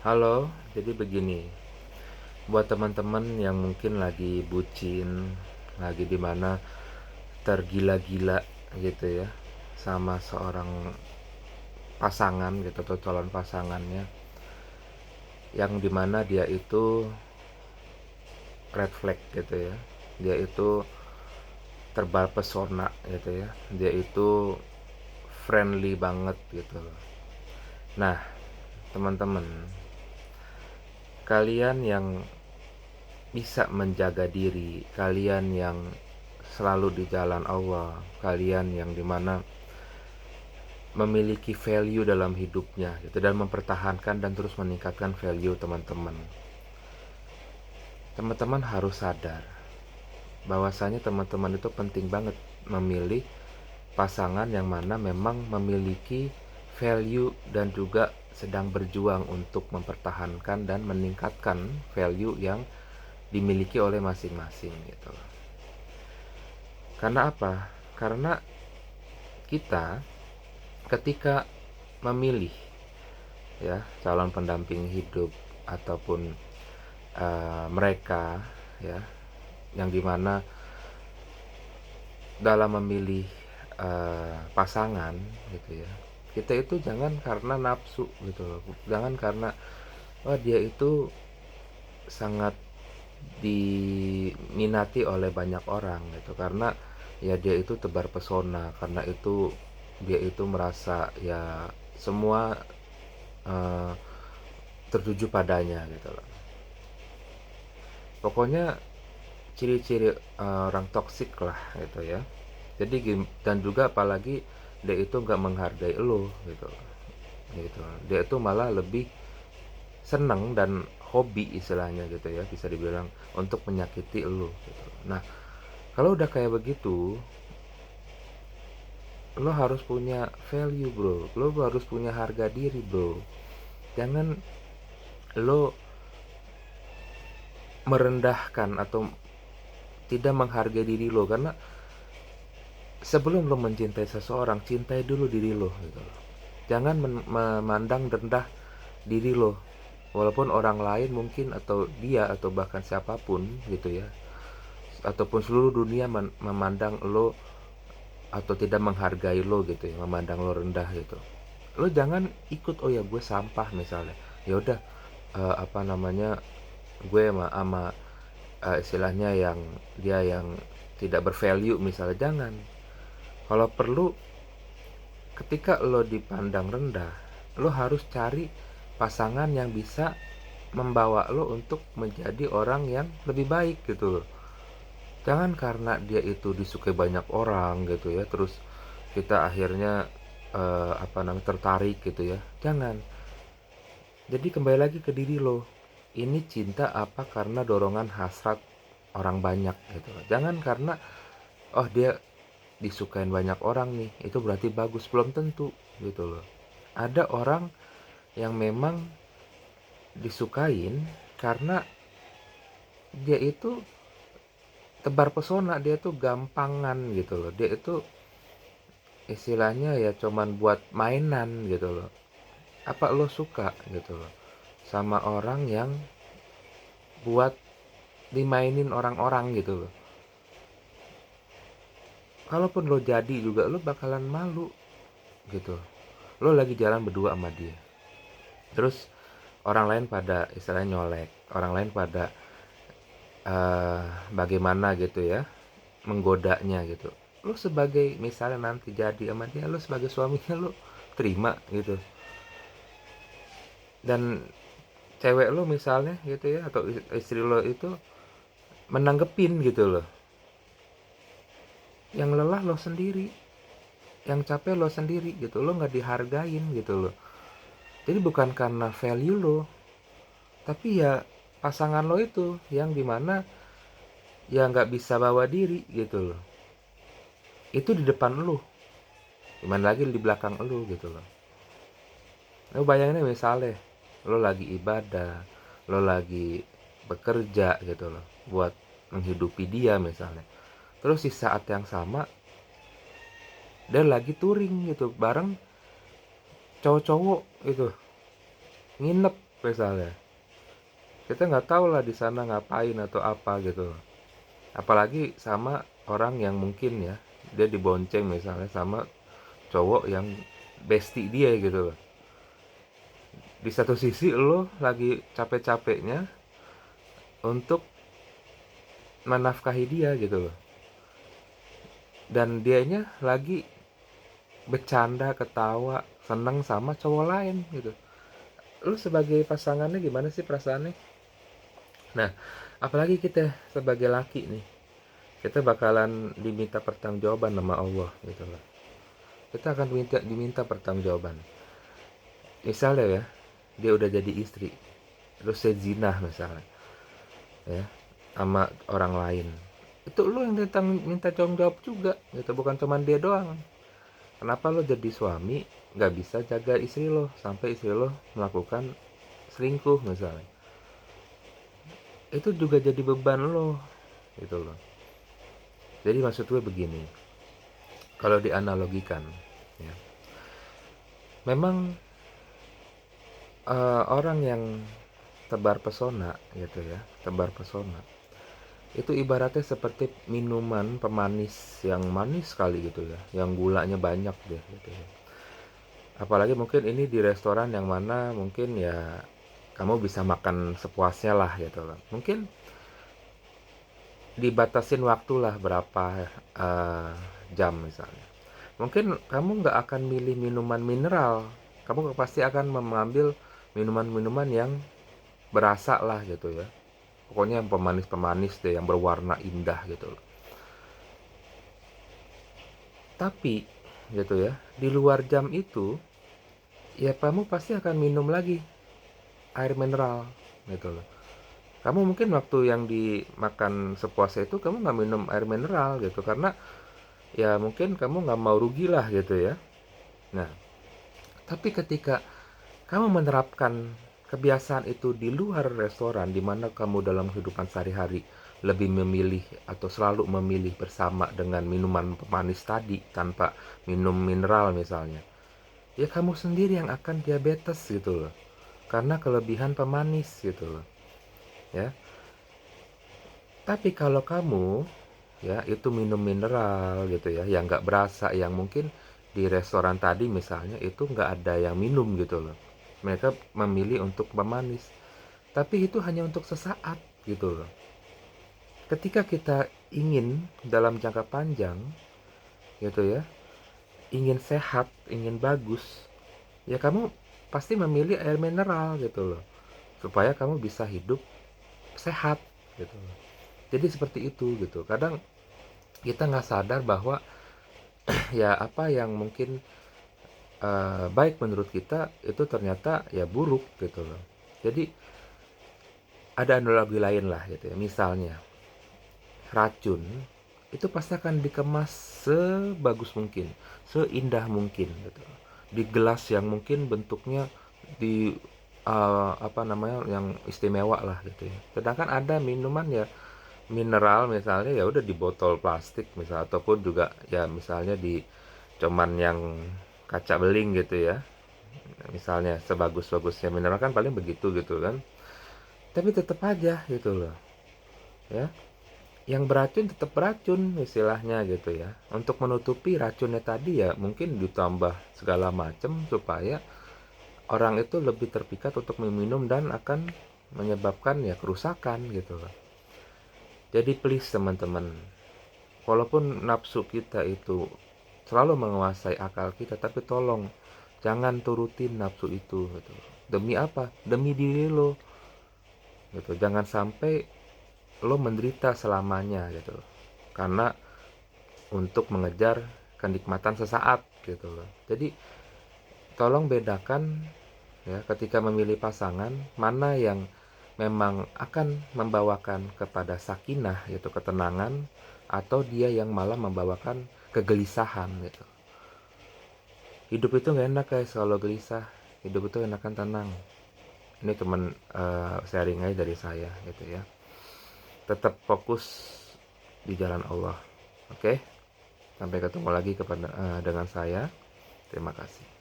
Halo, jadi begini, buat teman-teman yang mungkin lagi bucin, lagi dimana tergila-gila gitu ya, sama seorang pasangan gitu atau calon pasangannya, yang dimana dia itu red flag gitu ya, dia itu terbal pesona gitu ya, dia itu friendly banget gitu loh. Nah, teman-teman, kalian yang bisa menjaga diri, kalian yang selalu di jalan Allah, kalian yang dimana memiliki value dalam hidupnya gitu, dan mempertahankan dan terus meningkatkan value teman-teman. Teman-teman harus sadar bahwasanya teman-teman itu penting banget memilih pasangan yang mana memang memiliki value dan juga sedang berjuang untuk mempertahankan dan meningkatkan value yang dimiliki oleh masing-masing gitu. Karena apa? Karena kita ketika memilih ya calon pendamping hidup ataupun mereka ya yang dimana dalam memilih pasangan gitu ya, kita itu jangan karena nafsu gitu loh, jangan karena dia itu sangat diminati oleh banyak orang gitu, karena ya dia itu tebar pesona, karena itu dia itu merasa ya semua eh, tertuju padanya gitu loh. Pokoknya ciri-ciri orang toksik lah gitu ya. Jadi dan juga apalagi dia itu nggak menghargai lo gitu, gitu. Dia itu malah lebih seneng dan hobi istilahnya gitu ya, bisa dibilang untuk menyakiti lo gitu. Nah, kalau udah kayak begitu, lo harus punya value bro, lo harus punya harga diri bro. Jangan lo merendahkan atau tidak menghargai diri lo, karena sebelum lo mencintai seseorang, cintai dulu diri lo gitu loh. Jangan memandang rendah diri lo, walaupun orang lain mungkin atau dia atau bahkan siapapun gitu ya, ataupun seluruh dunia memandang lo atau tidak menghargai lo gitu ya, memandang lo rendah gitu. Lo jangan ikut, oh ya gue sampah misalnya, ya udah apa namanya, gue sama istilahnya yang dia yang tidak bervalue misalnya. Jangan. Kalau perlu, ketika lo dipandang rendah, lo harus cari pasangan yang bisa membawa lo untuk menjadi orang yang lebih baik gitu loh. Jangan karena dia itu disukai banyak orang gitu ya, terus kita akhirnya apa namanya, tertarik gitu ya. Jangan. Jadi kembali lagi ke diri lo. Ini cinta apa karena dorongan hasrat orang banyak gitu. Jangan karena oh dia disukain banyak orang nih, itu berarti bagus. Belum tentu gitu loh. Ada orang yang memang disukain karena dia itu tebar pesona, dia tuh gampangan gitu loh. Dia itu istilahnya ya cuman buat mainan gitu loh. Apa lo suka gitu loh sama orang yang buat dimainin orang-orang gitu loh? Kalaupun lo jadi juga, lo bakalan malu gitu. Lo lagi jalan berdua sama dia, terus orang lain pada istilahnya nyolek, orang lain pada eh, bagaimana gitu ya, menggodanya gitu. Lo sebagai misalnya nanti jadi sama dia, lo sebagai suaminya, lo terima gitu. Dan cewek lo misalnya gitu ya, atau istri lo itu menanggepin gitu loh, yang lelah lo sendiri, yang capek lo sendiri gitu, lo nggak dihargain gitu loh. Jadi bukan karena value lo, tapi ya pasangan lo itu yang dimana ya nggak bisa bawa diri gitu loh. Itu di depan lo, gimana lagi di belakang lo gitu loh. Lo bayangin misalnya lo lagi ibadah, lo lagi bekerja gitu loh buat menghidupi dia misalnya, terus di saat yang sama dia lagi touring gitu bareng cowok-cowok itu, nginep misalnya. Kita nggak tahu lah di sana ngapain atau apa gitu. Apalagi sama orang yang mungkin ya, dia dibonceng misalnya sama cowok yang bestie dia gitu loh. Di satu sisi lo lagi capek-capeknya untuk menafkahi dia gitu loh. Dan dianya lagi bercanda, ketawa, seneng sama cowok lain gitu. Lu sebagai pasangannya gimana sih perasaannya? Nah, apalagi kita sebagai laki nih, kita bakalan diminta pertanggungjawaban sama Allah gitu loh. Kita akan diminta pertanggungjawaban. Misalnya ya, dia udah jadi istri, terus dia zina misalnya, ya, sama orang lain. Itu lu yang minta tanggung jawab juga, gitu. Bukan cuma dia doang. Kenapa lo jadi suami nggak bisa jaga istri lo sampai istri lo melakukan selingkuh misalnya? Itu juga jadi beban lo, gitu loh. Jadi maksud gue begini, kalau dianalogikan, ya, memang orang yang tebar pesona gitu ya, tebar pesona itu ibaratnya seperti minuman pemanis yang manis sekali gitu ya, yang gulanya banyak deh gitu ya. Apalagi mungkin ini di restoran yang mana mungkin ya kamu bisa makan sepuasnya lah gitu loh. Mungkin dibatasin waktu lah berapa jam misalnya. Mungkin kamu nggak akan milih minuman mineral, kamu pasti akan mengambil minuman-minuman yang berasa lah gitu ya. Pokoknya yang pemanis-pemanis deh, yang berwarna indah gitu loh. Tapi gitu ya, di luar jam itu ya kamu pasti akan minum lagi air mineral gitu loh. Kamu mungkin waktu yang dimakan sepuasnya itu kamu nggak minum air mineral gitu karena ya mungkin kamu nggak mau rugi lah gitu ya. Nah, tapi ketika kamu menerapkan kebiasaan itu di luar restoran di mana kamu dalam kehidupan sehari-hari lebih memilih atau selalu memilih bersama dengan minuman pemanis tadi tanpa minum mineral misalnya, ya kamu sendiri yang akan diabetes gitu loh karena kelebihan pemanis gitu loh ya. Tapi kalau kamu ya itu minum mineral gitu ya yang nggak berasa, yang mungkin di restoran tadi misalnya itu nggak ada yang minum gitu loh, mereka memilih untuk pemanis, tapi itu hanya untuk sesaat gitu loh. Ketika kita ingin dalam jangka panjang gitu ya, ingin sehat, ingin bagus, ya kamu pasti memilih air mineral gitu loh supaya kamu bisa hidup sehat gitu loh. Jadi seperti itu gitu. Kadang kita nggak sadar bahwa ya apa yang mungkin baik menurut kita itu ternyata ya buruk gitu loh. Jadi ada analogi lain lah gitu ya. Misalnya racun itu pasti akan dikemas sebagus mungkin, seindah mungkin gitu. Di gelas yang mungkin bentuknya di apa namanya yang istimewa lah gitu ya. Sedangkan ada minuman ya mineral misalnya ya udah di botol plastik misal ataupun juga ya misalnya di cuman yang kaca beling gitu ya. Misalnya sebagus-bagusnya mineral kan paling begitu gitu kan. Tapi tetap aja gitu loh. Ya, yang beracun tetap beracun istilahnya gitu ya. Untuk menutupi racunnya tadi ya mungkin ditambah segala macam supaya orang itu lebih terpikat untuk meminum dan akan menyebabkan ya kerusakan gitu loh. Jadi please teman-teman, walaupun nafsu kita itu selalu menguasai akal kita, tapi tolong jangan turutin nafsu itu gitu. Demi apa? Demi diri lo gitu. Jangan sampai lo menderita selamanya gitu. Karena untuk mengejar kenikmatan sesaat gitu loh. Jadi tolong bedakan ya ketika memilih pasangan mana yang memang akan membawakan kepada sakinah yaitu ketenangan atau dia yang malah membawakan kegelisahan gitu. Hidup itu nggak enak guys kalau gelisah, hidup itu enakan tenang. Ini teman sharing aja dari saya gitu ya. Tetap fokus di jalan Allah. Oke, sampai ketemu lagi dengan saya. Terima kasih.